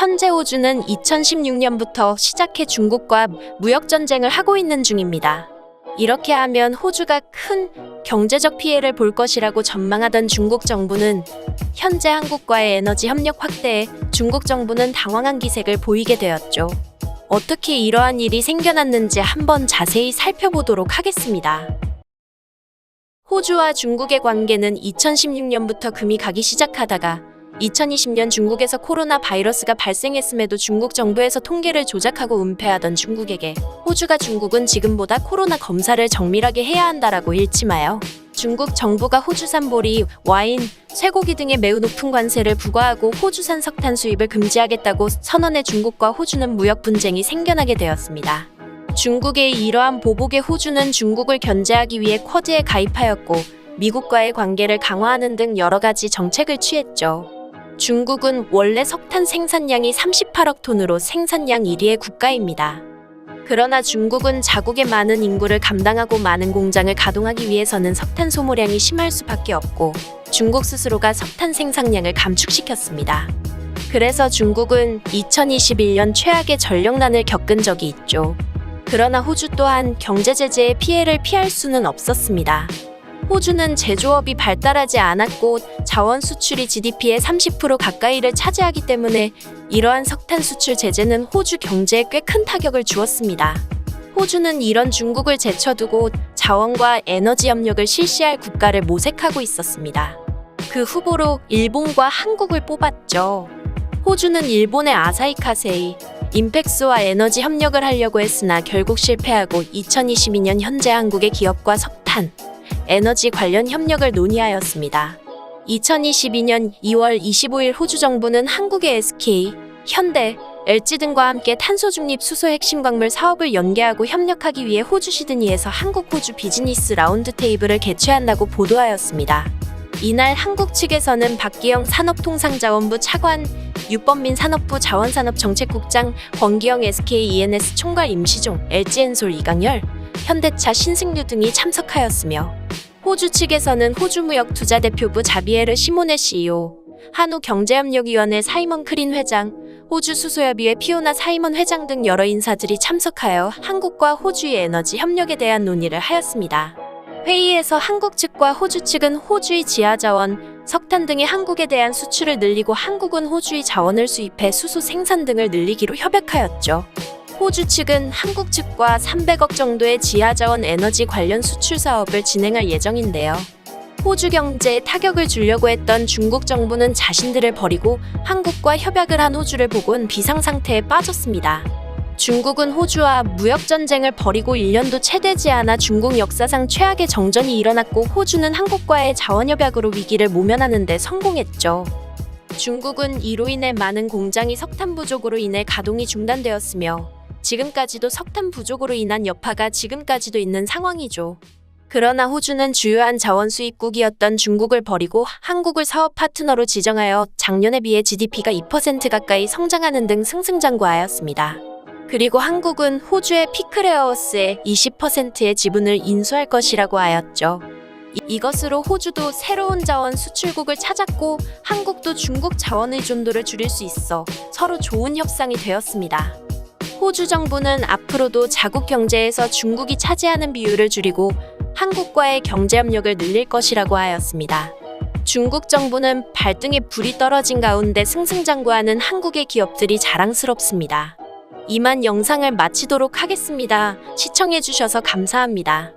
현재 호주는 2016년부터 시작해 중국과 무역전쟁을 하고 있는 중입니다. 이렇게 하면 호주가 큰 경제적 피해를 볼 것이라고 전망하던 중국 정부는 현재 한국과의 에너지 협력 확대에 중국 정부는 당황한 기색을 보이게 되었죠. 어떻게 이러한 일이 생겨났는지 한번 자세히 살펴보도록 하겠습니다. 호주와 중국의 관계는 2016년부터 금이 가기 시작하다가 2020년 중국에서 코로나 바이러스가 발생했음에도 중국 정부에서 통계를 조작하고 은폐하던 중국에게 호주가 중국은 지금보다 코로나 검사를 정밀하게 해야 한다라고 일침하여 중국 정부가 호주산 보리, 와인, 쇠고기 등에 매우 높은 관세를 부과하고 호주산 석탄 수입을 금지하겠다고 선언해 중국과 호주는 무역 분쟁이 생겨나게 되었습니다. 중국의 이러한 보복에 호주는 중국을 견제하기 위해 쿼드에 가입하였고 미국과의 관계를 강화하는 등 여러 가지 정책을 취했죠. 중국은 원래 석탄 생산량이 38억 톤으로 생산량 1위의 국가입니다. 그러나 중국은 자국의 많은 인구를 감당하고 많은 공장을 가동하기 위해서는 석탄 소모량이 심할 수밖에 없고 중국 스스로가 석탄 생산량을 감축시켰습니다. 그래서 중국은 2021년 최악의 전력난을 겪은 적이 있죠. 그러나 호주 또한 경제 제재의 피해를 피할 수는 없었습니다. 호주는 제조업이 발달하지 않았고 자원 수출이 GDP의 30% 가까이를 차지하기 때문에 이러한 석탄 수출 제재는 호주 경제에 꽤 큰 타격을 주었습니다. 호주는 이런 중국을 제쳐두고 자원과 에너지 협력을 실시할 국가를 모색하고 있었습니다. 그 후보로 일본과 한국을 뽑았죠. 호주는 일본의 아사히 카세이, 인펙스와 에너지 협력을 하려고 했으나 결국 실패하고 2022년 현재 한국의 기업과 석탄, 에너지 관련 협력을 논의하였습니다. 2022년 2월 25일 호주 정부는 한국의 SK, 현대, LG 등과 함께 탄소 중립 수소 핵심 광물 사업을 연계하고 협력하기 위해 호주 시드니에서 한국-호주 비즈니스 라운드 테이블을 개최한다고 보도하였습니다. 이날 한국 측에서는 박기영 산업통상자원부 차관, 유범민 산업부 자원산업정책국장, 권기영 SK E&S 총괄 임시종, LG엔솔 이강열, 현대차 신승류 등이 참석하였으며 호주 측에서는 호주무역투자대표부 자비에르 시모네 CEO, 한우경제협력위원회 사이먼 크린 회장, 호주수소협의회 피오나 사이먼 회장 등 여러 인사들이 참석하여 한국과 호주의 에너지 협력에 대한 논의를 하였습니다. 회의에서 한국 측과 호주 측은 호주의 지하자원, 석탄 등의 한국에 대한 수출을 늘리고 한국은 호주의 자원을 수입해 수소 생산 등을 늘리기로 협약하였죠. 호주 측은 한국 측과 300억 정도의 지하자원 에너지 관련 수출 사업을 진행할 예정인데요. 호주 경제에 타격을 주려고 했던 중국 정부는 자신들을 버리고 한국과 협약을 한 호주를 보곤 비상상태에 빠졌습니다. 중국은 호주와 무역전쟁을 벌이고 1년도 채 되지 않아 중국 역사상 최악의 정전이 일어났고 호주는 한국과의 자원협약으로 위기를 모면하는 데 성공했죠. 중국은 이로 인해 많은 공장이 석탄 부족으로 인해 가동이 중단되었으며 지금까지도 석탄 부족으로 인한 여파가 지금까지도 있는 상황이죠. 그러나 호주는 주요한 자원 수입국이었던 중국을 버리고 한국을 사업 파트너로 지정하여 작년에 비해 GDP가 2% 가까이 성장하는 등 승승장구하였습니다. 그리고 한국은 호주의 피크레어어스의 20%의 지분을 인수할 것이라고 하였죠. 이것으로 호주도 새로운 자원 수출국을 찾았고 한국도 중국 자원 의존도를 줄일 수 있어 서로 좋은 협상이 되었습니다. 호주 정부는 앞으로도 자국 경제에서 중국이 차지하는 비율을 줄이고 한국과의 경제협력을 늘릴 것이라고 하였습니다. 중국 정부는 발등에 불이 떨어진 가운데 승승장구하는 한국의 기업들이 자랑스럽습니다. 이만 영상을 마치도록 하겠습니다. 시청해주셔서 감사합니다.